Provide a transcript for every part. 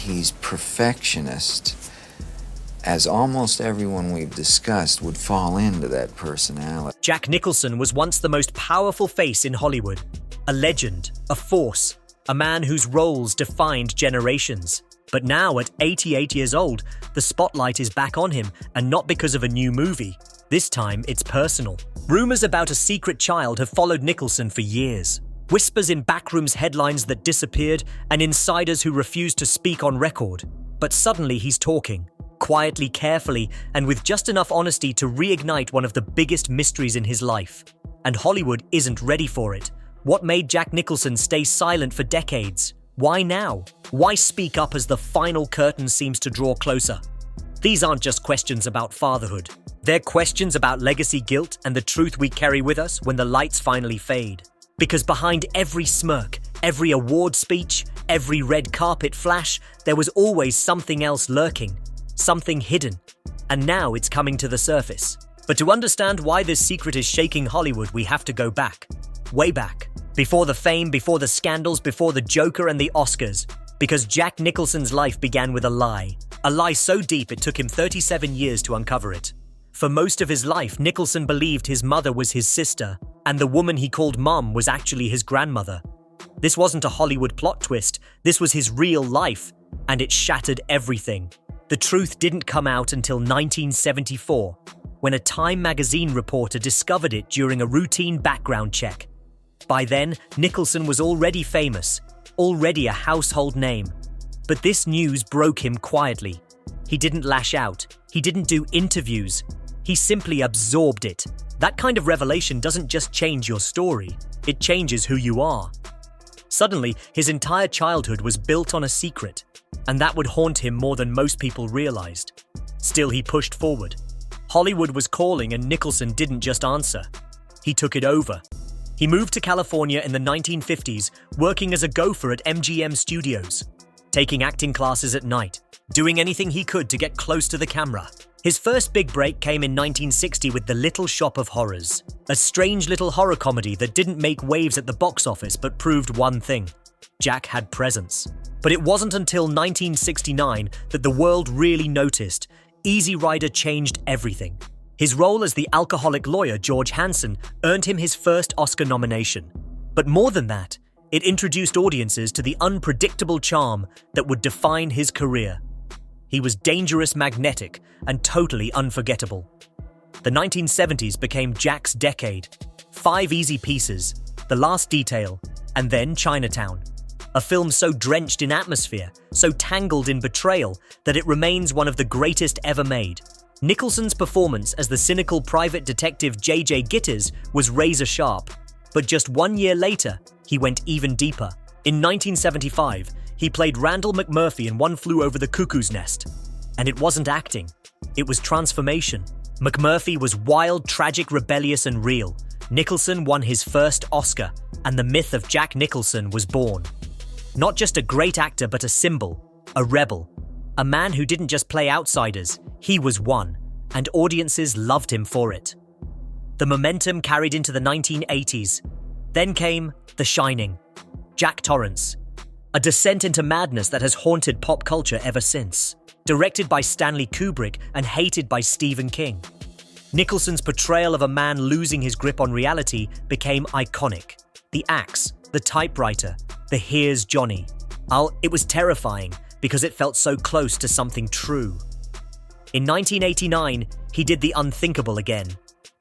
he's perfectionist, as almost everyone we've discussed would fall into that personality. Jack Nicholson was once the most powerful face in Hollywood. A legend, a force, a man whose roles defined generations. But now, at 88 years old, the spotlight is back on him, and not because of a new movie. This time, it's personal. Rumors about a secret child have followed Nicholson for years. Whispers in backrooms headlines that disappeared, and insiders who refused to speak on record. But suddenly he's talking, quietly, carefully, and with just enough honesty to reignite one of the biggest mysteries in his life. And Hollywood isn't ready for it. What made Jack Nicholson stay silent for decades? Why now? Why speak up as the final curtain seems to draw closer? These aren't just questions about fatherhood. They're questions about legacy guilt and the truth we carry with us when the lights finally fade. Because behind every smirk, every award speech, every red carpet flash, there was always something else lurking, something hidden. And now it's coming to the surface. But to understand why this secret is shaking Hollywood, we have to go back. Way back. Before the fame, before the scandals, before the Joker and the Oscars. Because Jack Nicholson's life began with a lie. A lie so deep it took him 37 years to uncover it. For most of his life, Nicholson believed his mother was his sister, and the woman he called Mum was actually his grandmother. This wasn't a Hollywood plot twist, this was his real life, and it shattered everything. The truth didn't come out until 1974, when a Time magazine reporter discovered it during a routine background check. By then, Nicholson was already famous, already a household name. But this news broke him quietly. He didn't lash out. He didn't do interviews. He simply absorbed it. That kind of revelation doesn't just change your story, it changes who you are. Suddenly, his entire childhood was built on a secret, and that would haunt him more than most people realized. Still, he pushed forward. Hollywood was calling, and Nicholson didn't just answer. He took it over. He moved to California in the 1950s, working as a gopher at MGM Studios, taking acting classes at night, doing anything he could to get close to the camera. His first big break came in 1960 with The Little Shop of Horrors, a strange little horror comedy that didn't make waves at the box office but proved one thing: Jack had presence. But it wasn't until 1969 that the world really noticed. Easy Rider changed everything. His role as the alcoholic lawyer George Hansen earned him his first Oscar nomination. But more than that, it introduced audiences to the unpredictable charm that would define his career. He was dangerous, magnetic, and totally unforgettable. The 1970s became Jack's decade. 5 Easy Pieces, The Last Detail, and then Chinatown. A film so drenched in atmosphere, so tangled in betrayal, that it remains one of the greatest ever made. Nicholson's performance as the cynical private detective J.J. Gitters was razor-sharp, but just 1 year later, he went even deeper. In 1975, he played Randall McMurphy in One Flew Over the Cuckoo's Nest. And it wasn't acting, it was transformation. McMurphy was wild, tragic, rebellious, and real. Nicholson won his first Oscar, and the myth of Jack Nicholson was born. Not just a great actor, but a symbol, a rebel. A man who didn't just play outsiders, he was one, and audiences loved him for it. The momentum carried into the 1980s. Then came The Shining, Jack Torrance, a descent into madness that has haunted pop culture ever since. Directed by Stanley Kubrick and hated by Stephen King, Nicholson's portrayal of a man losing his grip on reality became iconic. The axe, the typewriter, the "Here's Johnny." It was terrifying because it felt so close to something true. In 1989, he did the unthinkable again,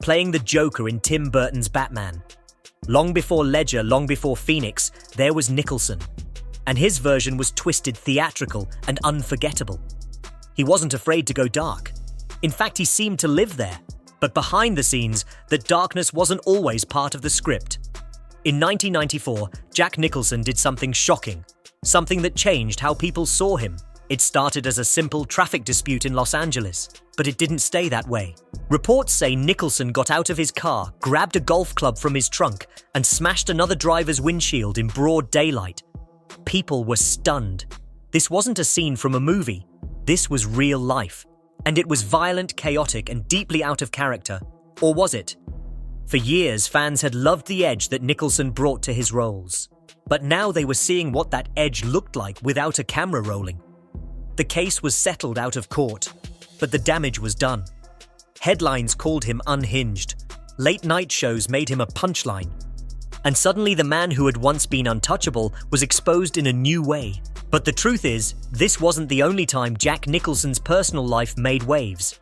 playing the Joker in Tim Burton's Batman. Long before Ledger, long before Phoenix, there was Nicholson. And his version was twisted, theatrical, and unforgettable. He wasn't afraid to go dark. In fact, he seemed to live there. But behind the scenes, that darkness wasn't always part of the script. In 1994, Jack Nicholson did something shocking, something that changed how people saw him. It started as a simple traffic dispute in Los Angeles, but it didn't stay that way. Reports say Nicholson got out of his car, grabbed a golf club from his trunk, and smashed another driver's windshield in broad daylight. People were stunned. This wasn't a scene from a movie. This was real life. And it was violent, chaotic, and deeply out of character. Or was it? For years, fans had loved the edge that Nicholson brought to his roles. But now they were seeing what that edge looked like without a camera rolling. The case was settled out of court, but the damage was done. Headlines called him unhinged. Late-night shows made him a punchline. And suddenly the man who had once been untouchable was exposed in a new way. But the truth is, this wasn't the only time Jack Nicholson's personal life made waves.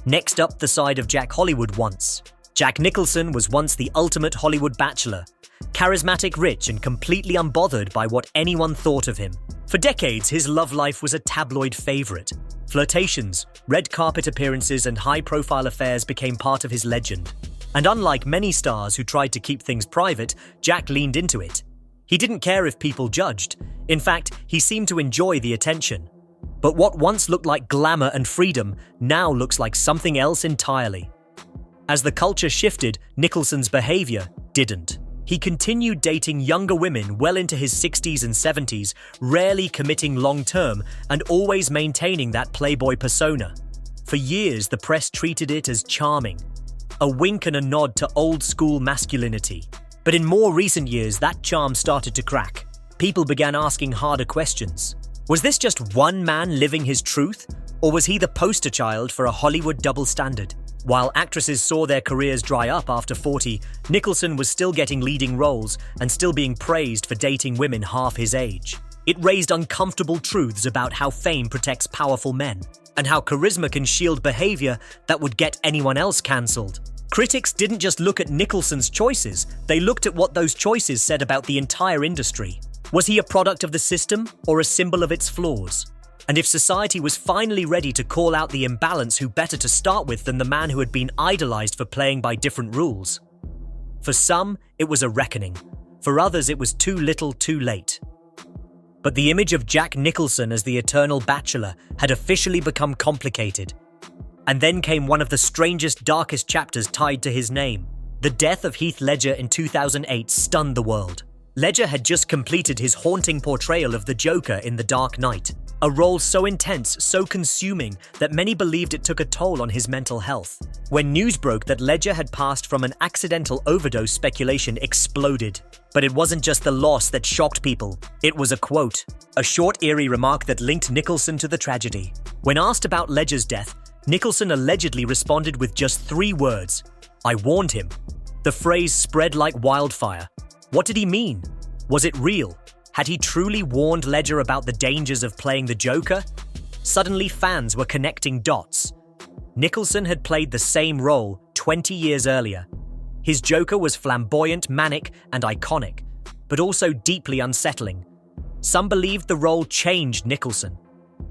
Next up the side of Jack Hollywood once. Jack Nicholson was once the ultimate Hollywood bachelor, charismatic, rich, and completely unbothered by what anyone thought of him. For decades, his love life was a tabloid favorite. Flirtations, red carpet appearances, and high-profile affairs became part of his legend. And unlike many stars who tried to keep things private, Jack leaned into it. He didn't care if people judged. In fact, he seemed to enjoy the attention. But what once looked like glamour and freedom now looks like something else entirely. As the culture shifted, Nicholson's behavior didn't. He continued dating younger women well into his 60s and 70s, rarely committing long-term and always maintaining that playboy persona. For years, the press treated it as charming, a wink and a nod to old-school masculinity. But in more recent years, that charm started to crack. People began asking harder questions. Was this just one man living his truth, or was he the poster child for a Hollywood double standard? While actresses saw their careers dry up after 40, Nicholson was still getting leading roles and still being praised for dating women half his age. It raised uncomfortable truths about how fame protects powerful men, and how charisma can shield behavior that would get anyone else cancelled. Critics didn't just look at Nicholson's choices, they looked at what those choices said about the entire industry. Was he a product of the system or a symbol of its flaws? And if society was finally ready to call out the imbalance, who better to start with than the man who had been idolized for playing by different rules? For some, it was a reckoning. For others, it was too little too late. But the image of Jack Nicholson as the eternal bachelor had officially become complicated. And then came one of the strangest, darkest chapters tied to his name. The death of Heath Ledger in 2008 stunned the world. Ledger had just completed his haunting portrayal of the Joker in The Dark Knight, a role so intense, so consuming, that many believed it took a toll on his mental health. When news broke that Ledger had passed from an accidental overdose, speculation exploded. But it wasn't just the loss that shocked people. It was a quote, a short, eerie remark that linked Nicholson to the tragedy. When asked about Ledger's death, Nicholson allegedly responded with just 3 words: "I warned him." The phrase spread like wildfire. What did he mean? Was it real? Had he truly warned Ledger about the dangers of playing the Joker? Suddenly, fans were connecting dots. Nicholson had played the same role 20 years earlier. His Joker was flamboyant, manic, and iconic, but also deeply unsettling. Some believed the role changed Nicholson,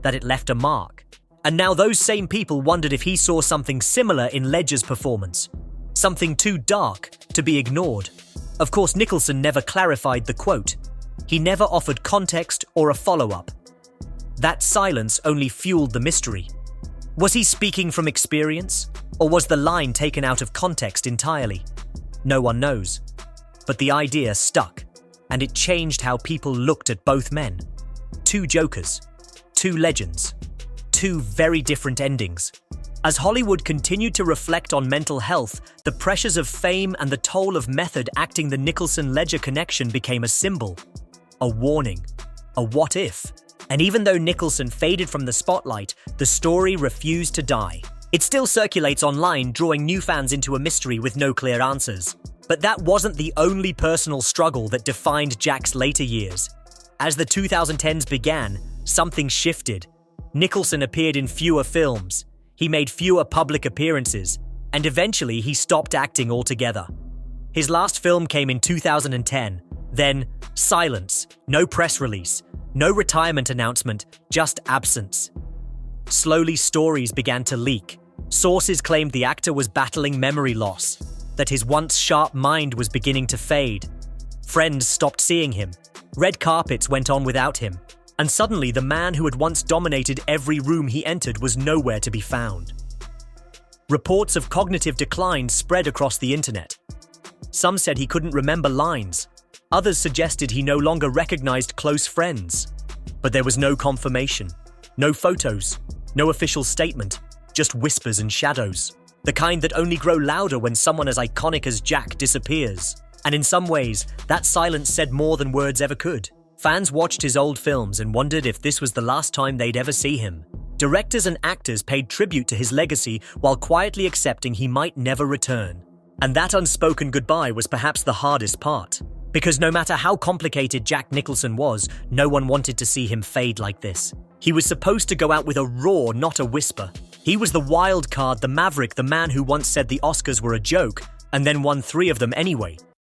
that it left a mark. And now those same people wondered if he saw something similar in Ledger's performance, something too dark to be ignored. Of course, Nicholson never clarified the quote. He never offered context or a follow-up. That silence only fueled the mystery. Was he speaking from experience, or was the line taken out of context entirely? No one knows. But the idea stuck, and it changed how people looked at both men. 2 Jokers, 2 legends, 2 very different endings. As Hollywood continued to reflect on mental health, the pressures of fame and the toll of method acting, the Nicholson-Ledger connection became a symbol, a warning, a what if. And even though Nicholson faded from the spotlight, the story refused to die. It still circulates online, drawing new fans into a mystery with no clear answers. But that wasn't the only personal struggle that defined Jack's later years. As the 2010s began, something shifted. Nicholson appeared in fewer films. He made fewer public appearances, and eventually he stopped acting altogether. His last film came in 2010, then silence, no press release, no retirement announcement, just absence. Slowly, stories began to leak. Sources claimed the actor was battling memory loss, that his once sharp mind was beginning to fade. Friends stopped seeing him. Red carpets went on without him. And suddenly, the man who had once dominated every room he entered was nowhere to be found. Reports of cognitive decline spread across the internet. Some said he couldn't remember lines. Others suggested he no longer recognized close friends. But there was no confirmation, no photos, no official statement, just whispers and shadows. The kind that only grow louder when someone as iconic as Jack disappears. And in some ways, that silence said more than words ever could. Fans watched his old films and wondered if this was the last time they'd ever see him. Directors and actors paid tribute to his legacy while quietly accepting he might never return. And that unspoken goodbye was perhaps the hardest part. Because no matter how complicated Jack Nicholson was, no one wanted to see him fade like this. He was supposed to go out with a roar, not a whisper. He was the wild card, the maverick, the man who once said the Oscars were a joke, and then won 3 of them anyway.